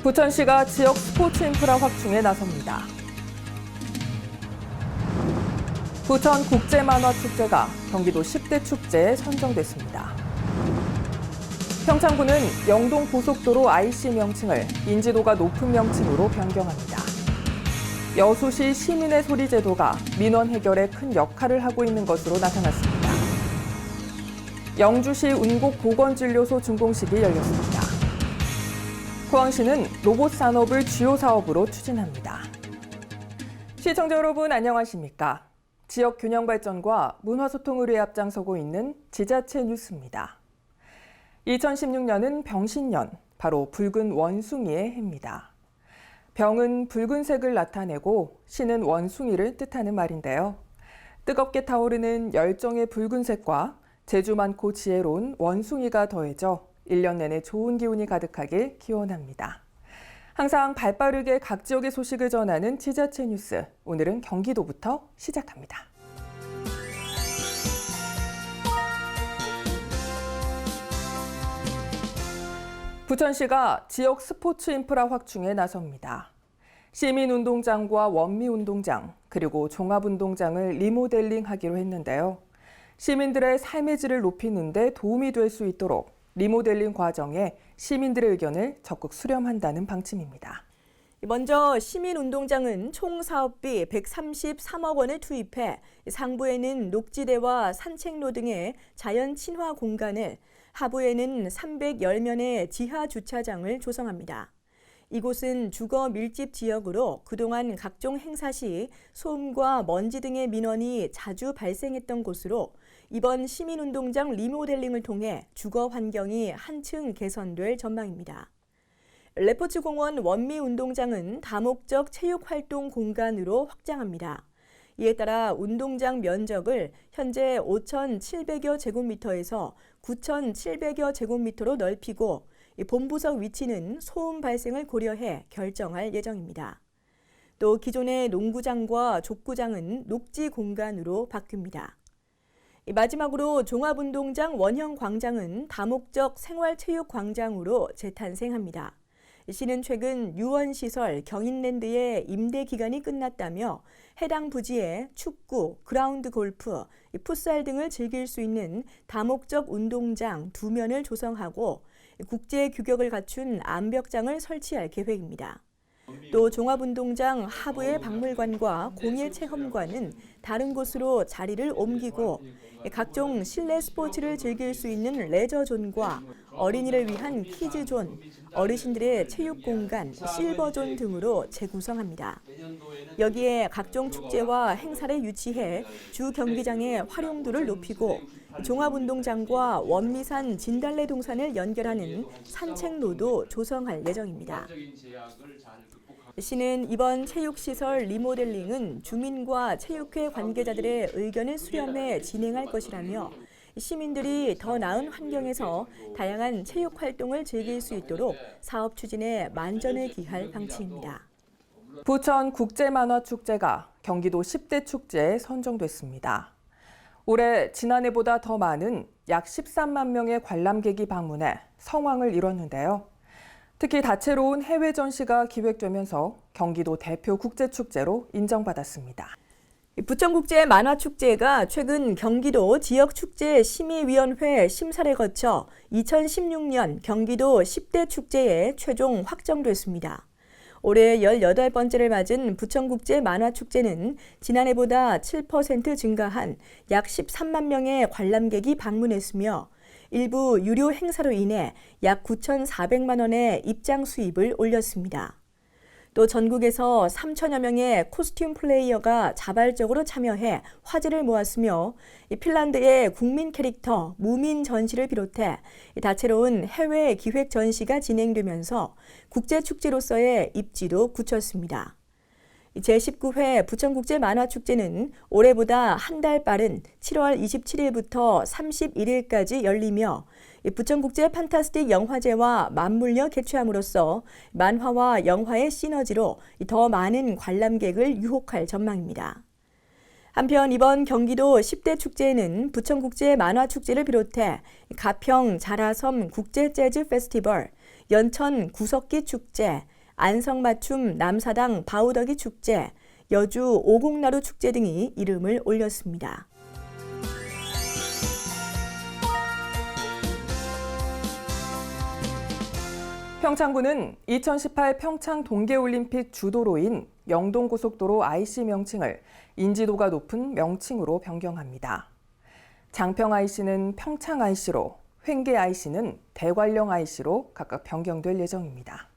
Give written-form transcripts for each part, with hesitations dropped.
부천시가 지역 스포츠 인프라 확충에 나섭니다. 부천 국제만화축제가 경기도 10대 축제에 선정됐습니다. 평창군은 영동고속도로 IC 명칭을 인지도가 높은 명칭으로 변경합니다. 여수시 시민의 소리 제도가 민원 해결에 큰 역할을 하고 있는 것으로 나타났습니다. 영주시 운곡보건진료소 준공식이 열렸습니다. 포항시는 로봇 산업을 주요 사업으로 추진합니다. 시청자 여러분 안녕하십니까? 지역 균형 발전과 문화 소통을 위해 앞장서고 있는 지자체 뉴스입니다. 2016년은 병신년, 바로 붉은 원숭이의 해입니다. 병은 붉은색을 나타내고 신은 원숭이를 뜻하는 말인데요. 뜨겁게 타오르는 열정의 붉은색과 재주 많고 지혜로운 원숭이가 더해져 1년 내내 좋은 기운이 가득하길 기원합니다. 항상 발빠르게 각 지역의 소식을 전하는 지자체 뉴스, 오늘은 경기도부터 시작합니다. 부천시가 지역 스포츠 인프라 확충에 나섭니다. 시민운동장과 원미운동장, 그리고 종합운동장을 리모델링하기로 했는데요. 시민들의 삶의 질을 높이는 데 도움이 될 수 있도록 리모델링 과정에 시민들의 의견을 적극 수렴한다는 방침입니다. 먼저 시민운동장은 총 사업비 133억 원을 투입해 상부에는 녹지대와 산책로 등의 자연 친화 공간을, 하부에는 310면의 지하 주차장을 조성합니다. 이곳은 주거 밀집 지역으로 그동안 각종 행사 시 소음과 먼지 등의 민원이 자주 발생했던 곳으로 이번 시민운동장 리모델링을 통해 주거 환경이 한층 개선될 전망입니다. 레포츠공원 원미운동장은 다목적 체육활동 공간으로 확장합니다. 이에 따라 운동장 면적을 현재 5,700여 제곱미터에서 9,700여 제곱미터로 넓히고 본부석 위치는 소음 발생을 고려해 결정할 예정입니다. 또 기존의 농구장과 족구장은 녹지 공간으로 바뀝니다. 마지막으로 종합운동장 원형 광장은 다목적 생활체육광장으로 재탄생합니다. 시는 최근 유원시설 경인랜드의 임대 기간이 끝났다며 해당 부지에 축구, 그라운드 골프, 풋살 등을 즐길 수 있는 다목적 운동장 2면을 조성하고 국제 규격을 갖춘 암벽장을 설치할 계획입니다. 또 종합운동장 하부의 박물관과 공예 체험관은 다른 곳으로 자리를 옮기고 각종 실내 스포츠를 즐길 수 있는 레저존과 어린이를 위한 키즈존, 어르신들의 체육공간, 실버존 등으로 재구성합니다. 여기에 각종 축제와 행사를 유치해 주 경기장의 활용도를 높이고 종합운동장과 원미산 진달래 동산을 연결하는 산책로도 조성할 예정입니다. 시는 이번 체육시설 리모델링은 주민과 체육회 관계자들의 의견을 수렴해 진행할 것이라며 시민들이 더 나은 환경에서 다양한 체육 활동을 즐길 수 있도록 사업 추진에 만전을 기할 방침입니다. 부천 국제만화축제가 경기도 10대 축제에 선정됐습니다. 올해 지난해보다 더 많은 약 13만 명의 관람객이 방문해 성황을 이뤘는데요. 특히 다채로운 해외 전시가 기획되면서 경기도 대표 국제축제로 인정받았습니다. 부천국제 만화축제가 최근 경기도 지역축제심의위원회 심사를 거쳐 2016년 경기도 10대 축제에 최종 확정됐습니다. 올해 18번째를 맞은 부천국제 만화축제는 지난해보다 7% 증가한 약 13만 명의 관람객이 방문했으며 일부 유료 행사로 인해 약 9,400만 원의 입장 수입을 올렸습니다. 또 전국에서 3천여 명의 코스튬 플레이어가 자발적으로 참여해 화제를 모았으며 핀란드의 국민 캐릭터 무민 전시를 비롯해 다채로운 해외 기획 전시가 진행되면서 국제축제로서의 입지도 굳혔습니다. 제19회 부천국제 만화축제는 올해보다 한 달 빠른 7월 27일부터 31일까지 열리며 부천국제 판타스틱 영화제와 맞물려 개최함으로써 만화와 영화의 시너지로 더 많은 관람객을 유혹할 전망입니다. 한편 이번 경기도 10대 축제에는 부천국제 만화축제를 비롯해 가평 자라섬 국제 재즈 페스티벌, 연천 구석기 축제, 안성맞춤 남사당 바우더기 축제, 여주 오곡나루 축제 등이 이름을 올렸습니다. 평창군은 2018 평창 동계올림픽 주도로인 영동고속도로 IC 명칭을 인지도가 높은 명칭으로 변경합니다. 장평 IC는 평창 IC로, 횡계 IC는 대관령 IC로 각각 변경될 예정입니다.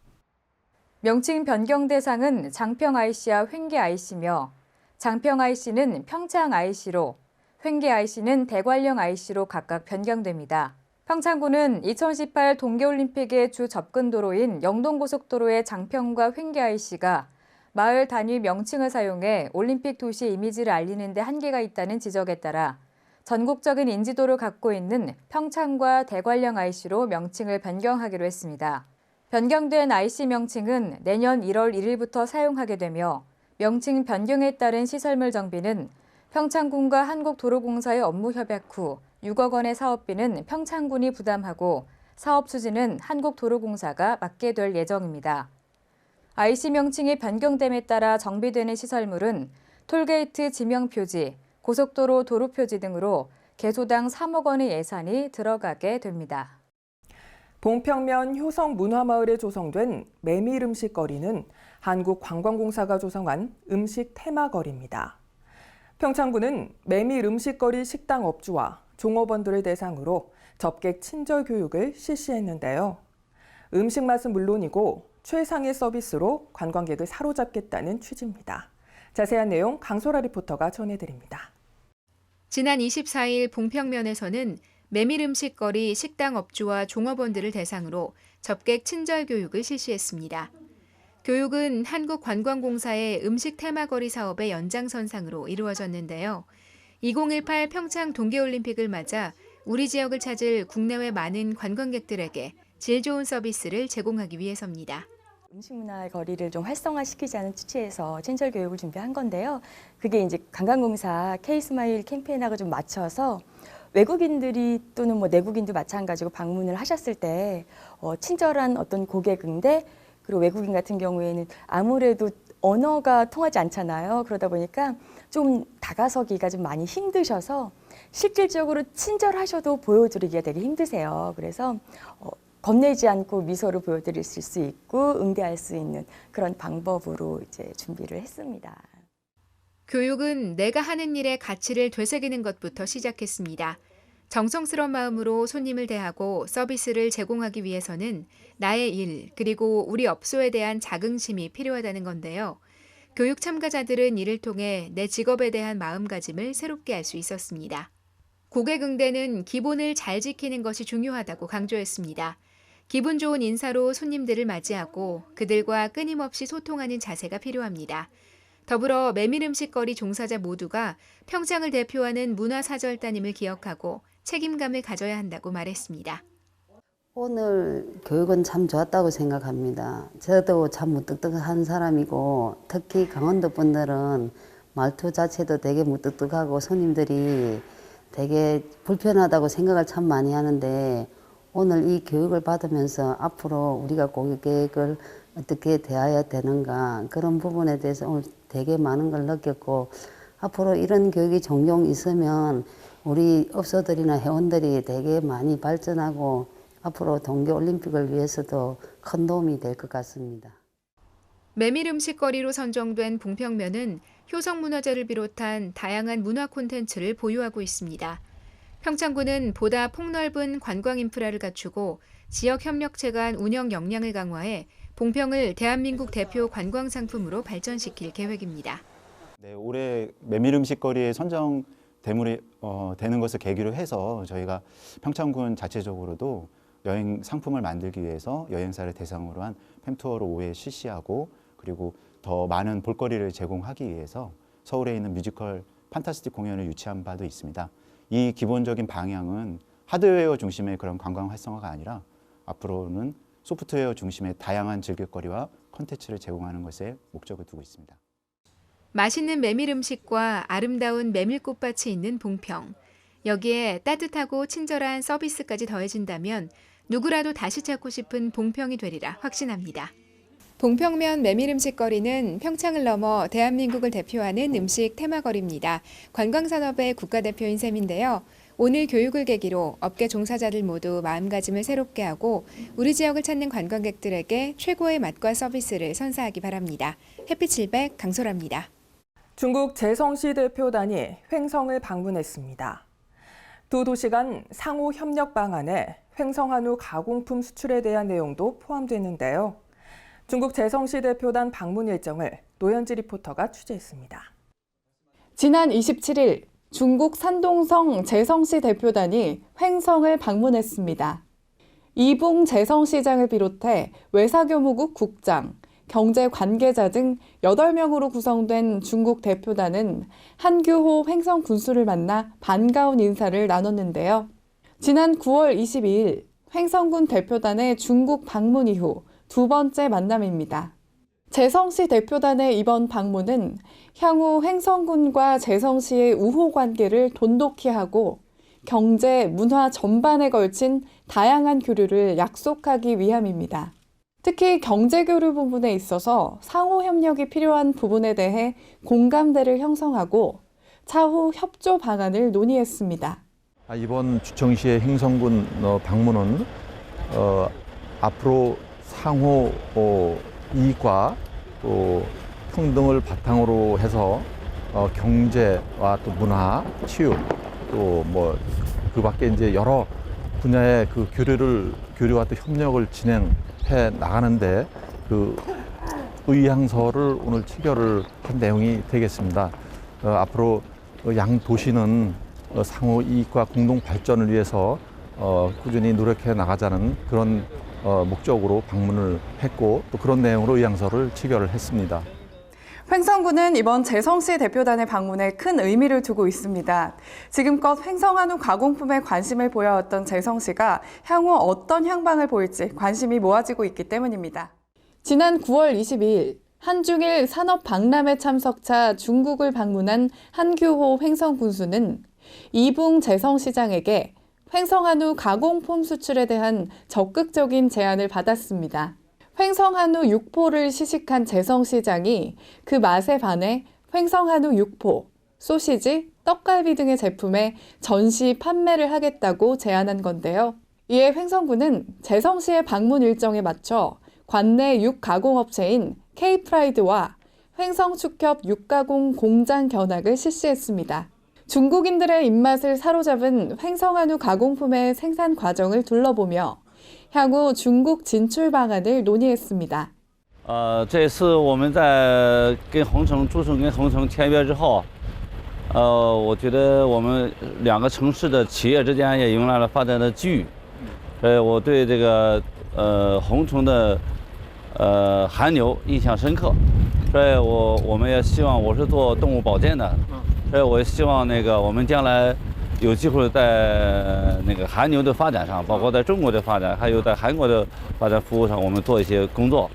명칭 변경 대상은 장평 IC와 횡계 IC며 장평 IC는 평창 IC로, 횡계 IC는 대관령 IC로 각각 변경됩니다. 평창군은 2018 동계올림픽의 주 접근도로인 영동고속도로의 장평과 횡계 IC가 마을 단위 명칭을 사용해 올림픽 도시 이미지를 알리는 데 한계가 있다는 지적에 따라 전국적인 인지도를 갖고 있는 평창과 대관령 IC로 명칭을 변경하기로 했습니다. 변경된 IC 명칭은 내년 1월 1일부터 사용하게 되며 명칭 변경에 따른 시설물 정비는 평창군과 한국도로공사의 업무 협약 후 6억 원의 사업비는 평창군이 부담하고 사업 추진은 한국도로공사가 맡게 될 예정입니다. IC 명칭이 변경됨에 따라 정비되는 시설물은 톨게이트 지명표지, 고속도로 도로표지 등으로 개소당 3억 원의 예산이 들어가게 됩니다. 봉평면 효성문화마을에 조성된 메밀음식거리는 한국관광공사가 조성한 음식 테마거리입니다. 평창군은 메밀음식거리 식당 업주와 종업원들을 대상으로 접객 친절 교육을 실시했는데요. 음식 맛은 물론이고 최상의 서비스로 관광객을 사로잡겠다는 취지입니다. 자세한 내용 강소라 리포터가 전해드립니다. 지난 24일 봉평면에서는 메밀음식거리 식당 업주와 종업원들을 대상으로 접객 친절 교육을 실시했습니다. 교육은 한국관광공사의 음식 테마거리 사업의 연장선상으로 이루어졌는데요. 2018 평창 동계올림픽을 맞아 우리 지역을 찾을 국내외 많은 관광객들에게 질 좋은 서비스를 제공하기 위해서입니다. 음식 문화 거리를 좀 활성화시키자는 취지에서 친절 교육을 준비한 건데요. 그게 이제 관광공사 K-스마일 캠페인하고 좀 맞춰서 외국인들이 또는 뭐 내국인도 마찬가지고 방문을 하셨을 때 친절한 어떤 고객응대, 그리고 외국인 같은 경우에는 아무래도 언어가 통하지 않잖아요. 그러다 보니까 좀 다가서기가 좀 많이 힘드셔서 실질적으로 친절하셔도 보여드리기가 되게 힘드세요. 그래서 겁내지 않고 미소를 보여드릴 수 있고 응대할 수 있는 그런 방법으로 이제 준비를 했습니다. 교육은 내가 하는 일의 가치를 되새기는 것부터 시작했습니다. 정성스러운 마음으로 손님을 대하고 서비스를 제공하기 위해서는 나의 일, 그리고 우리 업소에 대한 자긍심이 필요하다는 건데요. 교육 참가자들은 이를 통해 내 직업에 대한 마음가짐을 새롭게 할 수 있었습니다. 고객 응대는 기본을 잘 지키는 것이 중요하다고 강조했습니다. 기분 좋은 인사로 손님들을 맞이하고 그들과 끊임없이 소통하는 자세가 필요합니다. 더불어 메밀음식거리 종사자 모두가 평창을 대표하는 문화사절단임을 기억하고 책임감을 가져야 한다고 말했습니다. 오늘 교육은 참 좋았다고 생각합니다. 저도 참 무뚝뚝한 사람이고 특히 강원도 분들은 말투 자체도 되게 무뚝뚝하고 손님들이 되게 불편하다고 생각을 참 많이 하는데 오늘 이 교육을 받으면서 앞으로 우리가 고객을 어떻게 대해야 되는가 그런 부분에 대해서 오늘 되게 많은 걸 느꼈고 앞으로 이런 교육이 종종 있으면 우리 업소들이나 회원들이 되게 많이 발전하고 앞으로 동계올림픽을 위해서도 큰 도움이 될 것 같습니다. 메밀음식거리로 선정된 봉평면은 효성문화재를 비롯한 다양한 문화 콘텐츠를 보유하고 있습니다. 평창군은 보다 폭넓은 관광 인프라를 갖추고 지역 협력체 간 운영 역량을 강화해 봉평을 대한민국 대표 관광 상품으로 발전시킬 계획입니다. 네, 올해 메밀음식거리에 선정 대물이 되는 것을 계기로 해서 저희가 평창군 자체적으로도 여행 상품을 만들기 위해서 여행사를 대상으로 한 팸투어를 5회 실시하고 그리고 더 많은 볼거리를 제공하기 위해서 서울에 있는 뮤지컬 판타스틱 공연을 유치한 바도 있습니다. 이 기본적인 방향은 하드웨어 중심의 그런 관광 활성화가 아니라 앞으로는 소프트웨어 중심의 다양한 즐길거리와 콘텐츠를 제공하는 것에 목적을 두고 있습니다. 맛있는 메밀 음식과 아름다운 메밀꽃밭이 있는 봉평. 여기에 따뜻하고 친절한 서비스까지 더해진다면 누구라도 다시 찾고 싶은 봉평이 되리라 확신합니다. 봉평면 메밀음식거리는 평창을 넘어 대한민국을 대표하는 음식 테마거리입니다. 관광산업의 국가대표인 셈인데요. 오늘 교육을 계기로 업계 종사자들 모두 마음가짐을 새롭게 하고 우리 지역을 찾는 관광객들에게 최고의 맛과 서비스를 선사하기 바랍니다. 햇빛 700 강소라입니다. 중국 재성시 대표단이 횡성을 방문했습니다. 두 도시 간 상호 협력 방안에 횡성한우 가공품 수출에 대한 내용도 포함되는데요. 중국 재성시 대표단 방문 일정을 노현지 리포터가 취재했습니다. 지난 27일 중국 산동성 재성시 대표단이 횡성을 방문했습니다. 이붕 재성시장을 비롯해 외사교무국 국장, 경제 관계자 등 8명으로 구성된 중국 대표단은 한규호 횡성 군수를 만나 반가운 인사를 나눴는데요. 지난 9월 22일 횡성군 대표단의 중국 방문 이후 두 번째 만남입니다. 재성시 대표단의 이번 방문은 향후 횡성군과 재성시의 우호 관계를 돈독히 하고 경제, 문화 전반에 걸친 다양한 교류를 약속하기 위함입니다. 특히 경제 교류 부분에 있어서 상호 협력이 필요한 부분에 대해 공감대를 형성하고 차후 협조 방안을 논의했습니다. 이번 주청시의 횡성군 방문은 앞으로 상호 이익과 또 평등을 바탕으로 해서 경제와 또 문화, 치유 또 뭐 그 밖에 이제 여러 분야의 그 교류와 또 협력을 진행해 나가는데 그 의향서를 오늘 체결을 한 내용이 되겠습니다. 앞으로 양 도시는 상호 이익과 공동 발전을 위해서 꾸준히 노력해 나가자는 그런 목적으로 방문을 했고 또 그런 내용으로 의향서를 체결을 했습니다. 횡성군은 이번 재성시 대표단의 방문에 큰 의미를 두고 있습니다. 지금껏 횡성한우 가공품에 관심을 보여왔던 재성시가 향후 어떤 향방을 보일지 관심이 모아지고 있기 때문입니다. 지난 9월 22일 한중일 산업박람회 참석차 중국을 방문한 한규호 횡성군수는 이붕 재성시장에게 횡성한우 가공품 수출에 대한 적극적인 제안을 받았습니다. 횡성한우 육포를 시식한 재성시장이 그 맛에 반해 횡성한우 육포, 소시지, 떡갈비 등의 제품에 전시 판매를 하겠다고 제안한 건데요. 이에 횡성군은 재성시의 방문 일정에 맞춰 관내 육가공업체인 K프라이드와 횡성축협 육가공 공장 견학을 실시했습니다. 중국인들의 입맛을 사로잡은 횡성한우 가공품의 생산 과정을 둘러보며 향후 중국 진출 방안을 논의했습니다. 这次我们在跟鸿城朱总跟鸿城签约之后，我觉得我们两个城市的企业之间也迎来了发展的机遇。我对这个鸿城的韩牛印象深刻，所以我们也希望，我是做动物保健的，所以我也希望我们将来有机会在韩牛的发展上，包括在中国的发展，还有在韩国的发展服务上，我们做一些工作。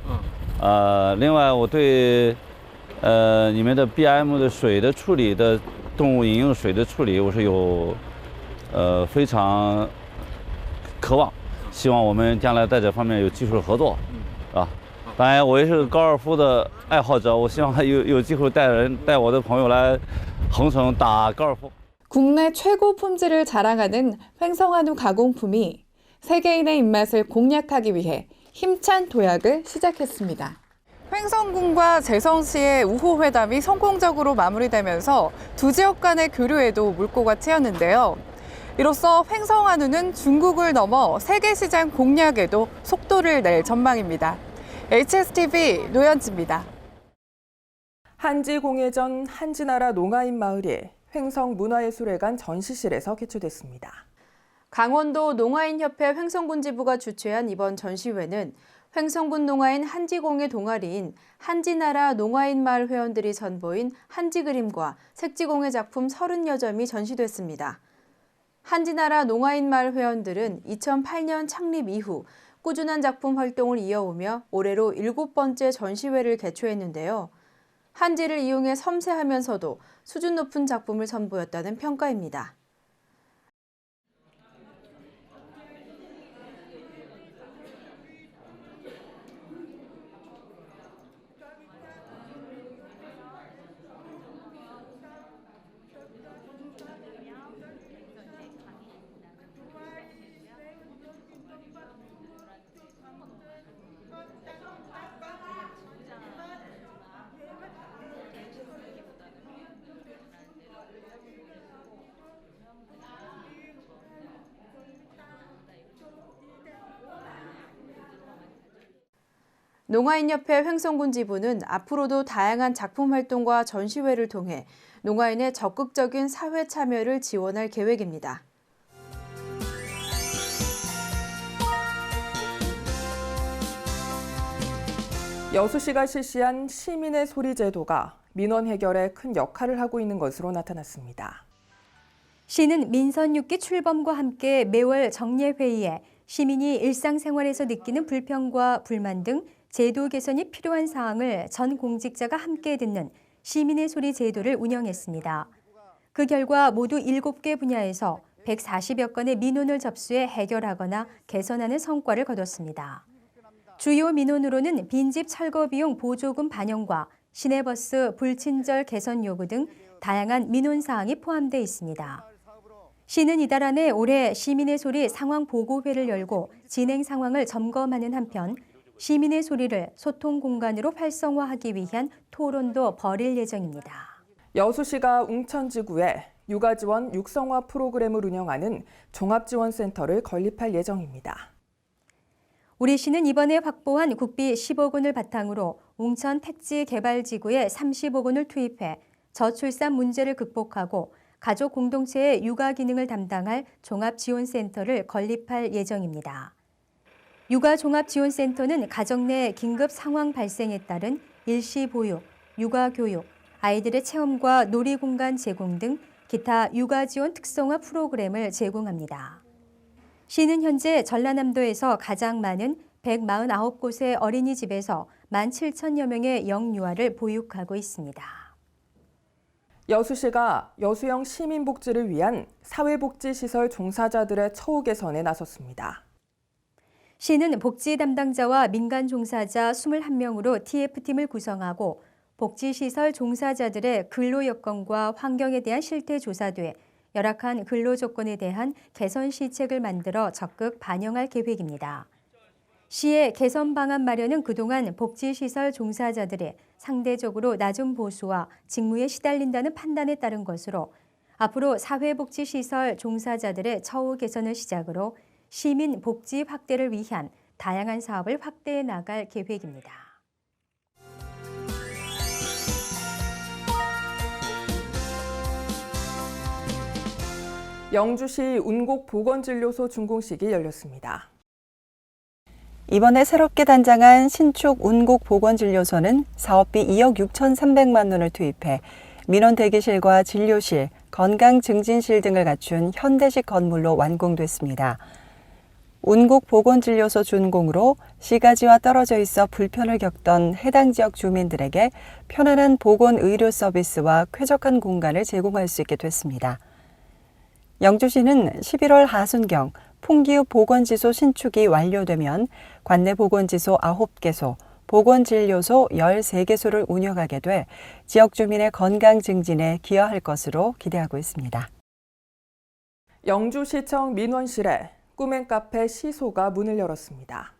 另外我对你们的 BM 的水的处理的动物饮用水的处理，我是有非常渴望，希望我们将来在这方面有技术合作，当然，我也是高尔夫的爱好者，我希望有机会带我的朋友来鸿城打高尔夫。 국내 최고 품질을 자랑하는 횡성한우 가공품이 세계인의 입맛을 공략하기 위해 힘찬 도약을 시작했습니다. 횡성군과 재성시의 우호 회담이 성공적으로 마무리되면서 두 지역 간의 교류에도 물꼬가 트였는데요. 이로써 횡성한우는 중국을 넘어 세계 시장 공략에도 속도를 낼 전망입니다. HSTV 노현지입니다. 한지공예전 한지나라 농아인 마을이 횡성문화예술회관 전시실에서 개최됐습니다. 강원도 농아인협회 횡성군 지부가 주최한 이번 전시회는 횡성군 농아인 한지공예 동아리인 한지나라 농아인 마을 회원들이 선보인 한지 그림과 색지공예 작품 30여 점이 전시됐습니다. 한지나라 농아인 마을 회원들은 2008년 창립 이후 꾸준한 작품 활동을 이어오며 올해로 7번째 전시회를 개최했는데요. 한지를 이용해 섬세하면서도 수준 높은 작품을 선보였다는 평가입니다. 농아인협회 횡성군 지부는 앞으로도 다양한 작품 활동과 전시회를 통해 농아인의 적극적인 사회 참여를 지원할 계획입니다. 여수시가 실시한 시민의 소리 제도가 민원 해결에 큰 역할을 하고 있는 것으로 나타났습니다. 시는 민선 6기 출범과 함께 매월 정례회의에 시민이 일상생활에서 느끼는 불평과 불만 등 제도 개선이 필요한 사항을 전 공직자가 함께 듣는 시민의 소리 제도를 운영했습니다. 그 결과 모두 7개 분야에서 140여 건의 민원을 접수해 해결하거나 개선하는 성과를 거뒀습니다. 주요 민원으로는 빈집 철거 비용 보조금 반영과 시내버스 불친절 개선 요구 등 다양한 민원 사항이 포함되어 있습니다. 시는 이달 안에 올해 시민의 소리 상황 보고회를 열고 진행 상황을 점검하는 한편 시민의 소리를 소통 공간으로 활성화하기 위한 토론도 벌일 예정입니다. 여수시가 웅천지구에 육아지원 육성화 프로그램을 운영하는 종합지원센터를 건립할 예정입니다. 우리 시는 이번에 확보한 국비 10억 원을 바탕으로 웅천 택지 개발지구에 30억 원을 투입해 저출산 문제를 극복하고 가족 공동체의 육아 기능을 담당할 종합지원센터를 건립할 예정입니다. 육아종합지원센터는 가정 내 긴급 상황 발생에 따른 일시 보육, 육아 교육, 아이들의 체험과 놀이 공간 제공 등 기타 육아 지원 특성화 프로그램을 제공합니다. 시는 현재 전라남도에서 가장 많은 149곳의 어린이집에서 17,000여 명의 영유아를 보육하고 있습니다. 여수시가 여수형 시민복지를 위한 사회복지시설 종사자들의 처우 개선에 나섰습니다. 시는 복지 담당자와 민간 종사자 21명으로 TF팀을 구성하고 복지시설 종사자들의 근로 여건과 환경에 대한 실태 조사 뒤 열악한 근로 조건에 대한 개선 시책을 만들어 적극 반영할 계획입니다. 시의 개선 방안 마련은 그동안 복지시설 종사자들이 상대적으로 낮은 보수와 직무에 시달린다는 판단에 따른 것으로 앞으로 사회복지시설 종사자들의 처우 개선을 시작으로 시민 복지 확대를 위한 다양한 사업을 확대해 나갈 계획입니다. 영주시 운곡보건진료소 준공식이 열렸습니다. 이번에 새롭게 단장한 신축 운곡보건진료소는 사업비 2억 6,300만 원을 투입해 민원 대기실과 진료실, 건강증진실 등을 갖춘 현대식 건물로 완공됐습니다. 운곡보건진료소 준공으로 시가지와 떨어져 있어 불편을 겪던 해당 지역 주민들에게 편안한 보건의료 서비스와 쾌적한 공간을 제공할 수 있게 됐습니다. 영주시는 11월 하순경 풍기읍 보건지소 신축이 완료되면 관내 보건지소 9개소, 보건진료소 13개소를 운영하게 돼 지역 주민의 건강 증진에 기여할 것으로 기대하고 있습니다. 영주시청 민원실에 꿈앤 카페 시소가 문을 열었습니다.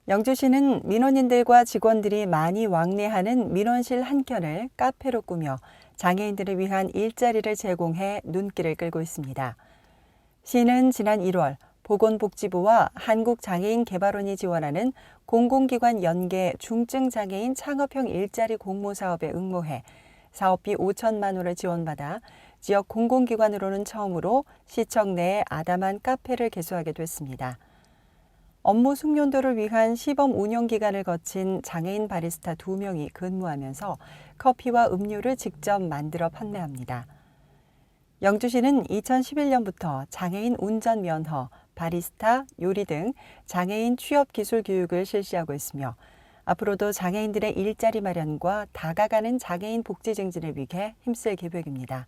영주시는 민원인들과 직원들이 많이 왕래하는 민원실 한켠을 카페로 꾸며 장애인들을 위한 일자리를 제공해 눈길을 끌고 있습니다. 시는 지난 1월 보건복지부와 한국장애인개발원이 지원하는 공공기관 연계 중증장애인 창업형 일자리 공모 사업에 응모해 사업비 5천만 원을 지원받아 지역 공공기관으로는 처음으로 시청 내에 아담한 카페를 개소하게 됐습니다. 업무 숙련도를 위한 시범 운영 기간을 거친 장애인 바리스타 2명이 근무하면서 커피와 음료를 직접 만들어 판매합니다. 영주시는 2011년부터 장애인 운전 면허, 바리스타, 요리 등 장애인 취업 기술 교육을 실시하고 있으며 앞으로도 장애인들의 일자리 마련과 다가가는 장애인 복지 증진을 위해 힘쓸 계획입니다.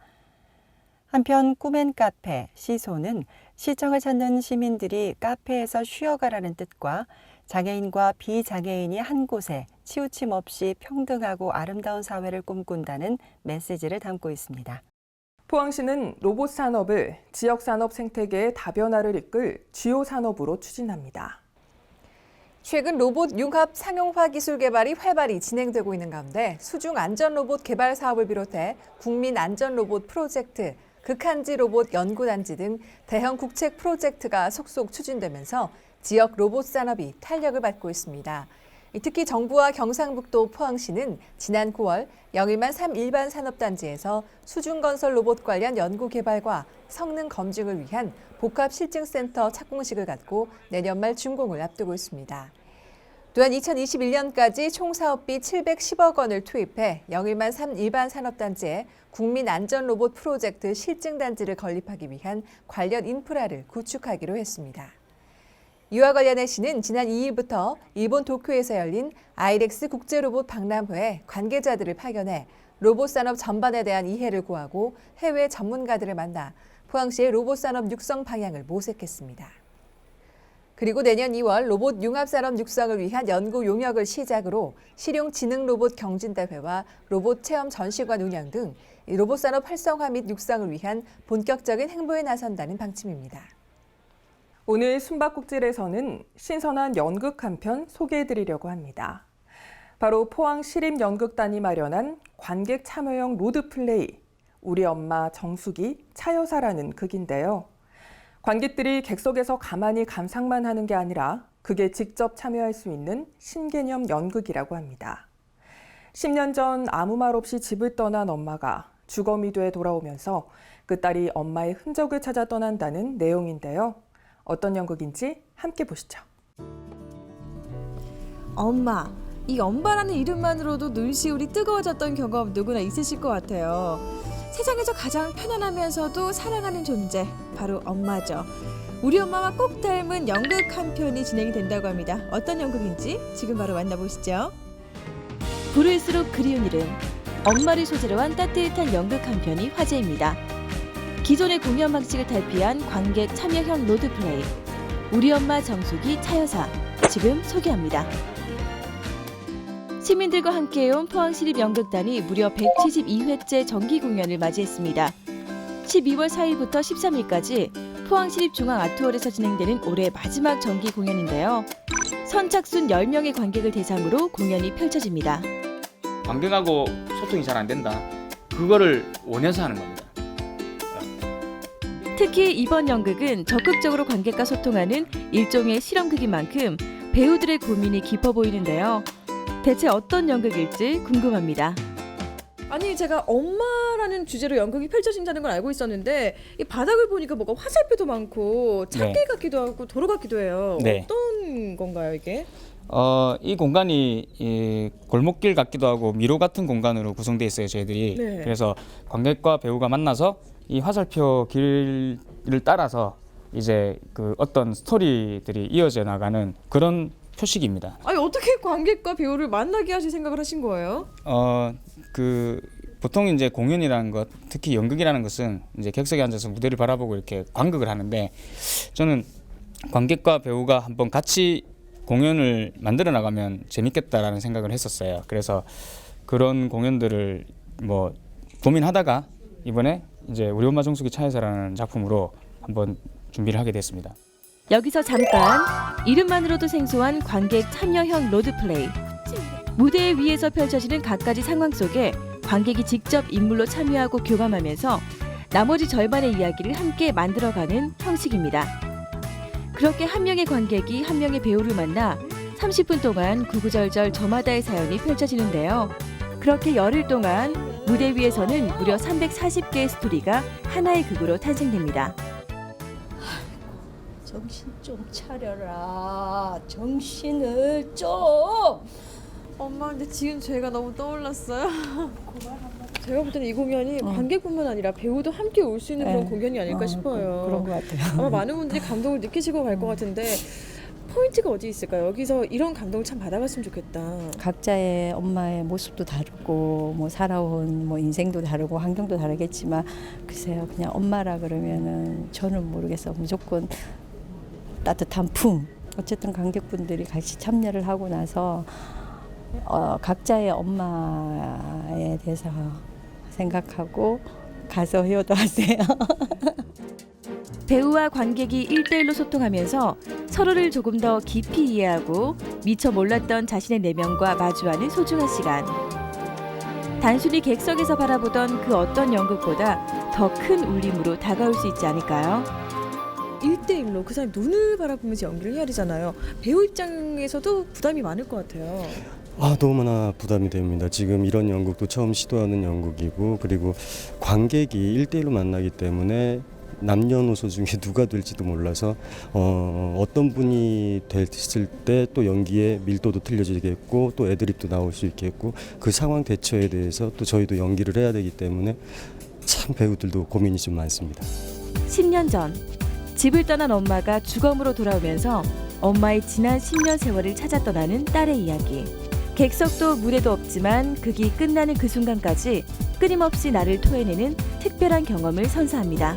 한편 꿈앤 카페 시소는 시청을 찾는 시민들이 카페에서 쉬어가라는 뜻과 장애인과 비장애인이 한 곳에 치우침 없이 평등하고 아름다운 사회를 꿈꾼다는 메시지를 담고 있습니다. 포항시는 로봇 산업을 지역 산업 생태계의 다변화를 이끌 주요 산업으로 추진합니다. 최근 로봇 융합 상용화 기술 개발이 활발히 진행되고 있는 가운데 수중 안전 로봇 개발 사업을 비롯해 국민 안전 로봇 프로젝트, 극한지 로봇 연구단지 등 대형 국책 프로젝트가 속속 추진되면서 지역 로봇 산업이 탄력을 받고 있습니다. 특히 정부와 경상북도 포항시는 지난 9월 영일만 3 일반 산업단지에서 수중건설 로봇 관련 연구 개발과 성능 검증을 위한 복합실증센터 착공식을 갖고 내년 말 준공을 앞두고 있습니다. 또한 2021년까지 총 사업비 710억 원을 투입해 영일만 3 일반 산업단지에 국민안전로봇 프로젝트 실증단지를 건립하기 위한 관련 인프라를 구축하기로 했습니다. 이와 관련해 시는 지난 2일부터 일본 도쿄에서 열린 아이렉스 국제로봇 박람회에 관계자들을 파견해 로봇 산업 전반에 대한 이해를 구하고 해외 전문가들을 만나 포항시의 로봇 산업 육성 방향을 모색했습니다. 그리고 내년 2월 로봇 융합산업 육성을 위한 연구 용역을 시작으로 실용 지능 로봇 경진대회와 로봇 체험 전시관 운영 등 로봇 산업 활성화 및 육성을 위한 본격적인 행보에 나선다는 방침입니다. 오늘 숨바꼭질에서는 신선한 연극 한 편 소개해드리려고 합니다. 바로 포항시립연극단이 마련한 관객 참여형 로드플레이 우리 엄마 정숙이 차여사라는 극인데요. 관객들이 객석에서 가만히 감상만 하는 게 아니라 극에 직접 참여할 수 있는 신개념 연극이라고 합니다. 10년 전 아무 말 없이 집을 떠난 엄마가 주검이 돼 돌아오면서 그 딸이 엄마의 흔적을 찾아 떠난다는 내용인데요. 어떤 연극인지 함께 보시죠. 엄마, 이 엄마라는 이름만으로도 눈시울이 뜨거워졌던 경험 누구나 있으실 것 같아요. 세상에서 가장 편안하면서도 사랑하는 존재, 바로 엄마죠. 우리 엄마와 꼭 닮은 연극 한 편이 진행이 된다고 합니다. 어떤 연극인지 지금 바로 만나보시죠. 부를수록 그리운 이름, 엄마를 소재로 한 따뜻한 연극 한 편이 화제입니다. 기존의 공연 방식을 탈피한 관객 참여형 로드플레이 우리 엄마 정숙이 차여사 지금 소개합니다. 시민들과 함께해온 포항시립연극단이 무려 172회째 정기 공연을 맞이했습니다. 12월 4일부터 13일까지 포항시립중앙아트홀에서 진행되는 올해 마지막 정기 공연인데요. 선착순 10명의 관객을 대상으로 공연이 펼쳐집니다. 관객하고 소통이 잘 안 된다. 그거를 원해서 하는 겁니다. 특히 이번 연극은 적극적으로 관객과 소통하는 일종의 실험극인 만큼 배우들의 고민이 깊어 보이는데요. 대체 어떤 연극일지 궁금합니다. 아니 제가 엄마라는 주제로 연극이 펼쳐진다는 걸 알고 있었는데 이 바닥을 보니까 뭐가 화살표도 많고 창길 네. 같기도 하고 도로 같기도 해요. 네. 어떤 건가요 이게? 이 공간이 이 골목길 같기도 하고 미로 같은 공간으로 구성되어 있어요, 저희들이. 네. 그래서 관객과 배우가 만나서 이 화살표 길을 따라서 이제 그 어떤 스토리들이 이어져 나가는 그런 표식입니다. 아니 어떻게 관객과 배우를 만나게 하실 생각을 하신 거예요? 그 보통 이제 공연이라는 것, 특히 연극이라는 것은 이제 객석에 앉아서 무대를 바라보고 이렇게 관극을 하는데 저는 관객과 배우가 한번 같이 공연을 만들어 나가면 재밌겠다라는 생각을 했었어요. 그래서 그런 공연들을 뭐 고민하다가 이번에 이제 우리 엄마 정숙이 차여사라는 작품으로 한번 준비를 하게 됐습니다. 여기서 잠깐 이름만으로도 생소한 관객 참여형 로드플레이. 무대 위에서 펼쳐지는 갖가지 상황 속에 관객이 직접 인물로 참여하고 교감하면서 나머지 절반의 이야기를 함께 만들어가는 형식입니다. 그렇게 한 명의 관객이 한 명의 배우를 만나 30분 동안 구구절절 저마다의 사연이 펼쳐지는데요. 그렇게 열흘 동안 무대 위에서는 무려 340개의 스토리가 하나의 극으로 탄생됩니다. 정신 좀 차려라. 정신을 좀. 엄마 근데 지금 제가 너무 떠올랐어요. 제가 볼 때는 이 공연이 관객뿐만 아니라 배우도 함께 올 수 있는 그런 공연이 아닐까 싶어요. 그런 것 같아요. 아마 많은 분들이 감동을 느끼시고 갈 것 같은데 포인트가 어디 있을까요? 여기서 이런 감동 참 받아갔으면 좋겠다. 각자의 엄마의 모습도 다르고 뭐 살아온 뭐 인생도 다르고 환경도 다르겠지만 글쎄요, 그냥 엄마라 그러면은 저는 모르겠어. 무조건 따뜻한 품. 어쨌든 관객분들이 같이 참여를 하고 나서 각자의 엄마에 대해서 생각하고 가서 효도하세요. 배우와 관객이 1대1로 소통하면서 서로를 조금 더 깊이 이해하고 미처 몰랐던 자신의 내면과 마주하는 소중한 시간. 단순히 객석에서 바라보던 그 어떤 연극보다 더 큰 울림으로 다가올 수 있지 않을까요? 1대1로 그 사람이 눈을 바라보면서 연기를 해야 되잖아요. 배우 입장에서도 부담이 많을 것 같아요. 너무나 부담이 됩니다. 지금 이런 연극도 처음 시도하는 연극이고, 그리고 관객이 1대1로 만나기 때문에 남녀노소 중에 누가 될지도 몰라서 어떤 분이 됐을 때 또 연기의 밀도도 틀려지겠고 또 애드립도 나올 수 있겠고, 그 상황 대처에 대해서 또 저희도 연기를 해야 되기 때문에 참 배우들도 고민이 좀 많습니다. 10년 전 집을 떠난 엄마가 주검으로 돌아오면서 엄마의 지난 10년 세월을 찾아 떠나는 딸의 이야기. 객석도 무대도 없지만 극이 끝나는 그 순간까지 끊임없이 나를 토해내는 특별한 경험을 선사합니다.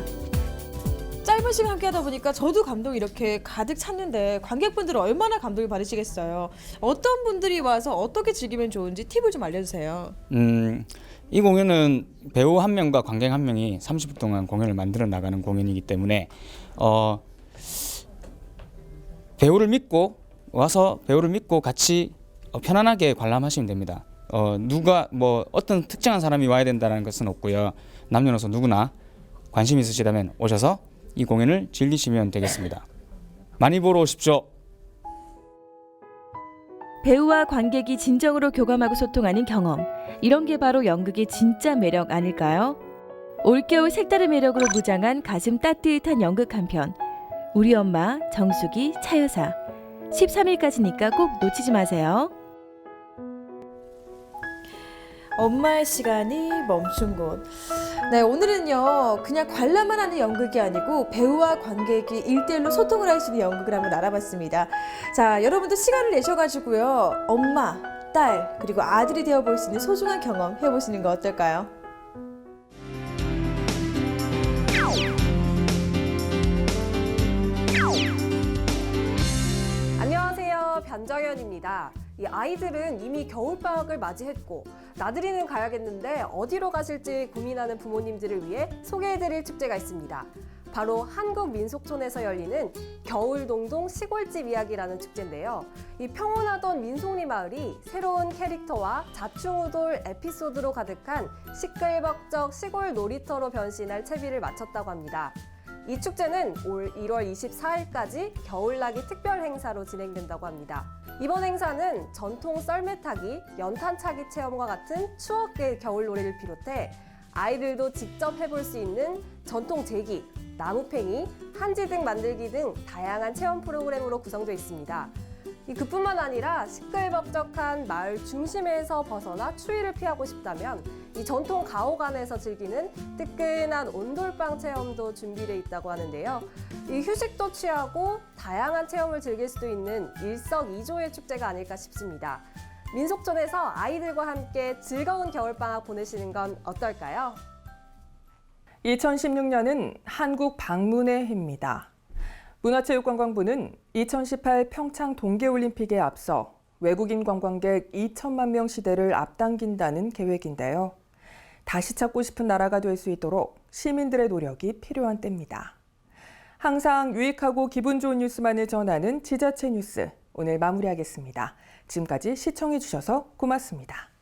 짧은 시간 함께 하다 보니까 저도 감동이 이렇게 가득 찼는데 관객분들은 얼마나 감동을 받으시겠어요? 어떤 분들이 와서 어떻게 즐기면 좋은지 팁을 좀 알려주세요. 이 공연은 배우 한 명과 관객 한 명이 30분 동안 공연을 만들어 나가는 공연이기 때문에 배우를 믿고 와서 배우를 믿고 같이 편안하게 관람하시면 됩니다. 누가 뭐 어떤 특정한 사람이 와야 된다는 것은 없고요. 남녀노소 누구나 관심 있으시다면 오셔서 이 공연을 즐기시면 되겠습니다. 많이 보러 오십시오. 배우와 관객이 진정으로 교감하고 소통하는 경험. 이런 게 바로 연극의 진짜 매력 아닐까요? 올겨울 색다른 매력으로 무장한 가슴 따뜻한 연극 한 편. 우리 엄마 정숙이 차여사. 13일까지니까 꼭 놓치지 마세요. 엄마의 시간이 멈춘 곳. 네, 오늘은요 그냥 관람만 하는 연극이 아니고 배우와 관객이 1대1로 소통을 할 수 있는 연극을 한번 알아봤습니다. 자, 여러분도 시간을 내셔가지고요 엄마, 딸 그리고 아들이 되어볼 수 있는 소중한 경험 해보시는 거 어떨까요? 안녕하세요, 변정현입니다. 이 아이들은 이미 겨울방학을 맞이했고 나들이는 가야겠는데 어디로 가실지 고민하는 부모님들을 위해 소개해드릴 축제가 있습니다. 바로 한국민속촌에서 열리는 겨울동동 시골집 이야기라는 축제인데요. 이 평온하던 민속리 마을이 새로운 캐릭터와 자충우돌 에피소드로 가득한 시끌벅적 시골 놀이터로 변신할 채비를 마쳤다고 합니다. 이 축제는 올 1월 24일까지 겨울나기 특별 행사로 진행된다고 합니다. 이번 행사는 전통 썰매타기, 연탄차기 체험과 같은 추억의 겨울놀이를 비롯해 아이들도 직접 해볼 수 있는 전통 제기, 나무팽이, 한지등 만들기 등 다양한 체험 프로그램으로 구성되어 있습니다. 그뿐만 아니라 시끌벅적한 마을 중심에서 벗어나 추위를 피하고 싶다면 이 전통 가옥안에서 즐기는 뜨끈한 온돌방 체험도 준비되어 있다고 하는데요. 이 휴식도 취하고 다양한 체험을 즐길 수도 있는 일석이조의 축제가 아닐까 싶습니다. 민속촌에서 아이들과 함께 즐거운 겨울방학 보내시는 건 어떨까요? 2016년은 한국 방문의 해입니다. 문화체육관광부는 2018 평창 동계올림픽에 앞서 외국인 관광객 2천만 명 시대를 앞당긴다는 계획인데요. 다시 찾고 싶은 나라가 될 수 있도록 시민들의 노력이 필요한 때입니다. 항상 유익하고 기분 좋은 뉴스만을 전하는 지자체 뉴스, 오늘 마무리하겠습니다. 지금까지 시청해주셔서 고맙습니다.